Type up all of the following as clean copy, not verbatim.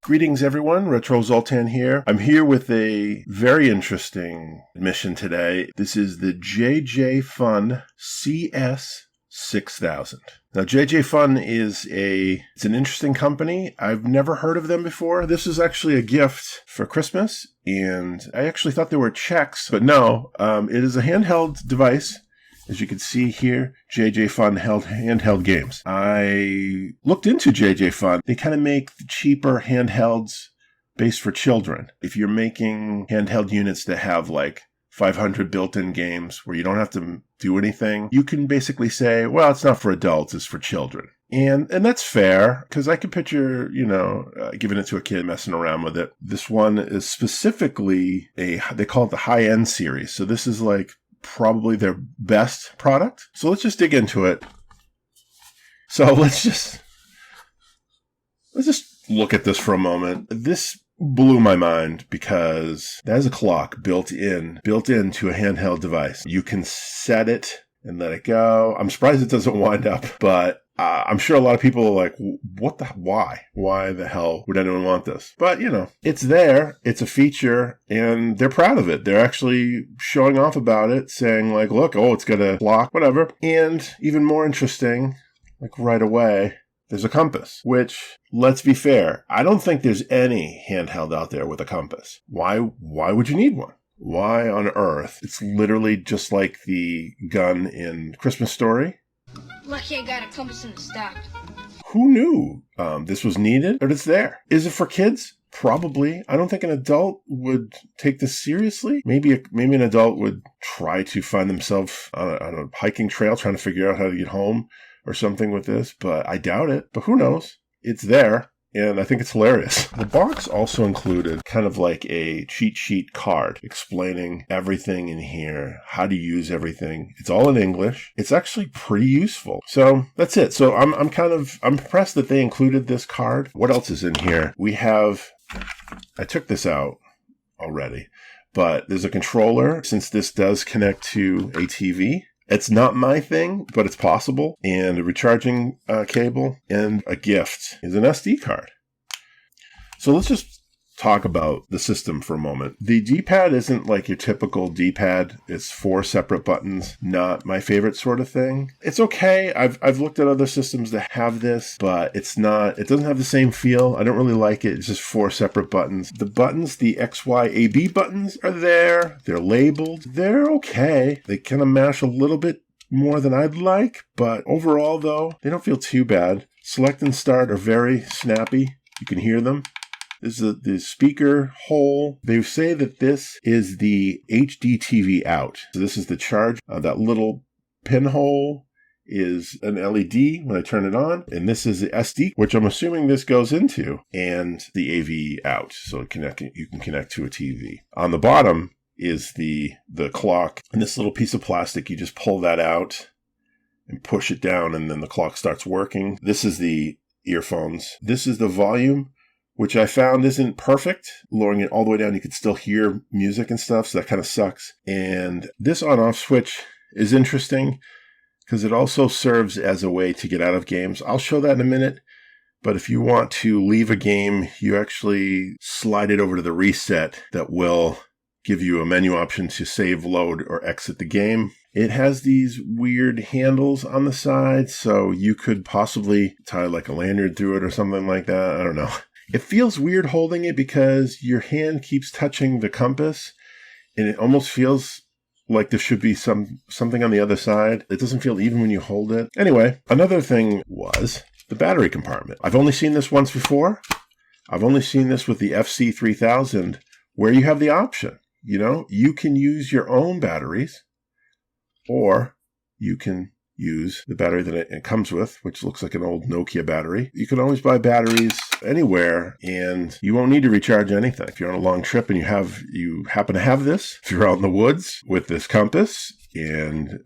Greetings everyone, Retro Zoltan here. I'm here with a very interesting mission today. This is the JJFUN CS6000. Now JJFUN is it's an interesting company. I've never heard of them before. This is actually a gift for Christmas, and I actually thought they were checks, but no, it is a handheld device. As you can see here, JJFUN handheld games. I looked into JJFUN. They kind of make the cheaper handhelds based for children. If you're making handheld units that have like 500 built-in games where you don't have to do anything, you can basically say, well, it's not for adults, it's for children. And that's fair, because I can picture, giving it to a kid, messing around with it. This one is specifically they call it the high-end series. So this is like probably their best product. So let's just dig into it. So let's just look at this for a moment. This blew my mind because that is a clock built into a handheld device. You can set it and let it go. I'm surprised it doesn't wind up, but I'm sure a lot of people are like, why? Why the hell would anyone want this? But, it's there. It's a feature, and they're proud of it. They're actually showing off about it, saying like, look, it's got a clock, whatever. And even more interesting, like right away, there's a compass, which, let's be fair, I don't think there's any handheld out there with a compass. Why would you need one? Why on earth? It's literally just like the gun in Christmas Story. Lucky I got a compass in the stock. Who knew this was needed? But it's there. Is it for kids? Probably. I don't think an adult would take this seriously. Maybe an adult would try to find themselves on a hiking trail trying to figure out how to get home or something with this, but I doubt it. But who knows? It's there. And I think it's hilarious. The box also included kind of like a cheat sheet card explaining everything in here, how to use everything. It's all in English. It's actually pretty useful. So that's it. So I'm impressed that they included this card. What else is in here? I took this out already, but there's a controller since this does connect to a TV. It's not my thing, but it's possible. And a recharging cable and a gift is an SD card. So let's just talk about the system for a moment. The D-pad isn't like your typical D-pad. It's 4 separate buttons. Not my favorite sort of thing. It's okay. I've looked at other systems that have this, but it doesn't have the same feel. I don't really like it. It's just 4 separate buttons. The buttons, the X, Y, A, B buttons are there. They're labeled. They're okay. They kind of mash a little bit more than I'd like, but overall though, they don't feel too bad. Select and start are very snappy. You can hear them. This is the speaker hole. They say that this is the HD TV out. So this is the charge. That little pinhole is an LED when I turn it on. And this is the SD, which I'm assuming this goes into, and the AV out. So you can connect to a TV. On the bottom is the clock. And this little piece of plastic, you just pull that out and push it down, and then the clock starts working. This is the earphones. This is the volume, which I found isn't perfect. Lowering it all the way down, you can still hear music and stuff, so that kind of sucks. And this on-off switch is interesting because it also serves as a way to get out of games. I'll show that in a minute. But if you want to leave a game, you actually slide it over to the reset that will give you a menu option to save, load, or exit the game. It has these weird handles on the side, so you could possibly tie like a lanyard through it or something like that. I don't know. It feels weird holding it because your hand keeps touching the compass, and it almost feels like there should be something on the other side. It doesn't feel even when you hold it. Anyway, another thing was the battery compartment. I've only seen this once before. I've only seen this with the FC3000, where you have the option. You can use your own batteries, or you can use the battery that it comes with, which looks like an old Nokia battery. You can always buy batteries anywhere, and you won't need to recharge anything. If you're on a long trip and you happen to have this, if you're out in the woods with this compass, and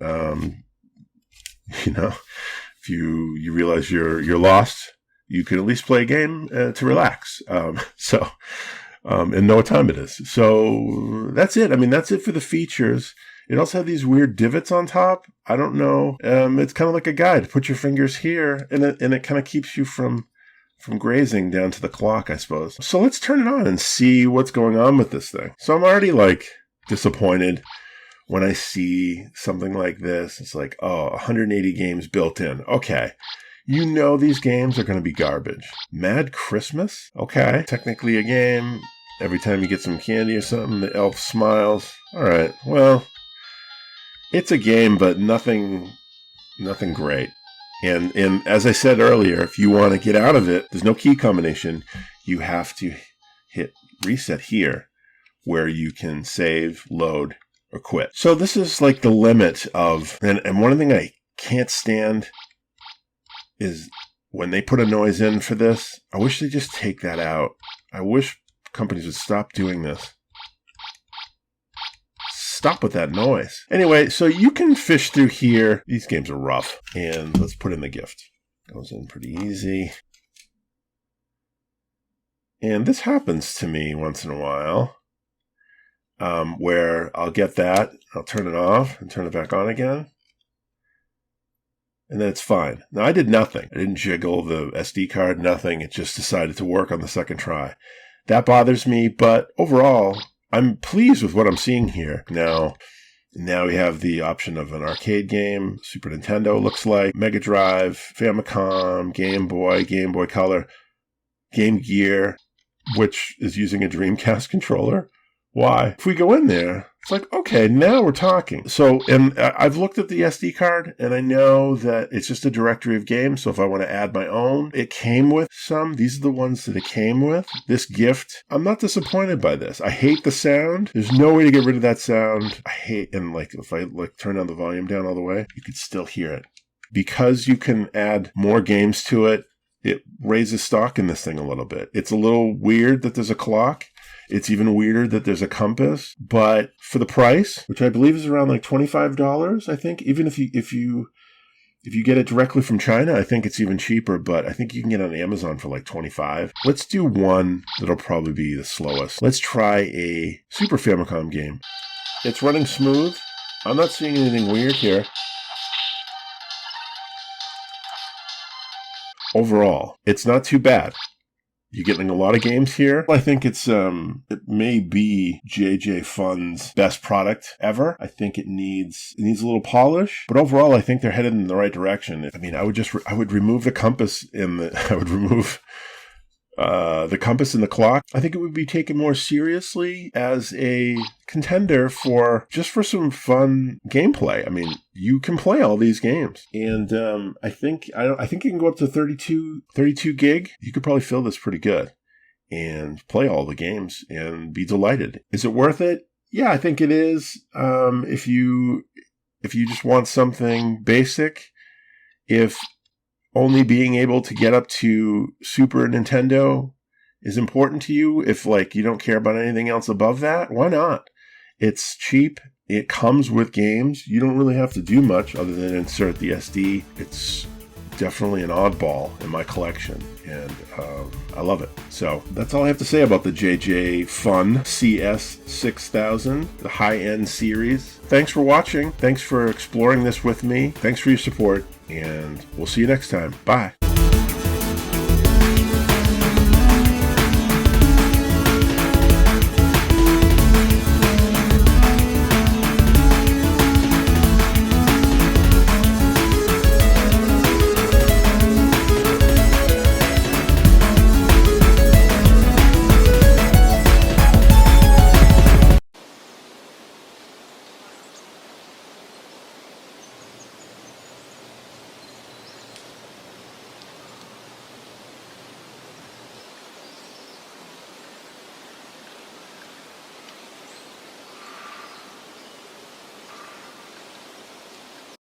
if you realize you're lost, you can at least play a game to relax. And know what time it is. So that's it. I mean, that's it for the features. It also had these weird divots on top. I don't know. It's kind of like a guide. Put your fingers here, and it kind of keeps you from from grazing down to the clock, I suppose. So let's turn it on and see what's going on with this thing. So I'm already like disappointed when I see something like this. It's like, oh, 180 games built in. Okay. You know these games are going to be garbage. Mad Christmas? Okay. Technically a game. Every time you get some candy or something, the elf smiles. All right. Well, it's a game, but nothing great. And as I said earlier, if you want to get out of it, there's no key combination. You have to hit reset here where you can save, load, or quit. So this is like the limit of, and one thing I can't stand is when they put a noise in for this. I wish they just take that out. I wish companies would stop doing this. Stop with that noise. Anyway, so you can fish through here. These games are rough. And let's put in the gift. Goes in pretty easy. And this happens to me once in a while. Where I'll get that. I'll turn it off and turn it back on again. And then it's fine. Now, I did nothing. I didn't jiggle the SD card, nothing. It just decided to work on the second try. That bothers me, but overall, I'm pleased with what I'm seeing here. Now we have the option of an arcade game, Super Nintendo looks like, Mega Drive, Famicom, Game Boy Color, Game Gear, which is using a Dreamcast controller. Why? If we go in there, it's like, okay, now we're talking. So, and I've looked at the SD card, and I know that it's just a directory of games. So if I want to add my own, it came with some. These are the ones that it came with. This gift, I'm not disappointed by this. I hate the sound. There's no way to get rid of that sound. I hate, and like if I like turn down the volume down all the way, you could still hear it. Because you can add more games to it, it raises stock in this thing a little bit. It's a little weird that there's a clock. It's even weirder that there's a compass, but for the price, which I believe is around like $25, I think, even if you get it directly from China, I think it's even cheaper, but I think you can get it on Amazon for like $25. Let's do one that'll probably be the slowest. Let's try a Super Famicom game. It's running smooth. I'm not seeing anything weird here. Overall, it's not too bad. You're getting a lot of games here. I think it may be JJFUN's best product ever. I think it needs a little polish, but overall, I think they're headed in the right direction. I mean, I would remove the compass I would remove the compass and the clock. I think it would be taken more seriously as a contender for some fun gameplay. I mean, you can play all these games, and I think you can go up to 32 gig. You could probably fill this pretty good and play all the games and be delighted. Is it worth it? Yeah, I think it is. If you just want something basic, if only being able to get up to Super Nintendo is important to you, if like you don't care about anything else above that, why not? It's cheap. It comes with games. You don't really have to do much other than insert the SD. It's definitely an oddball in my collection, and I love it. So that's all I have to say about the JJFUN CS6000, the high-end series. Thanks for watching. Thanks for exploring this with me. Thanks for your support, and we'll see you next time. Bye.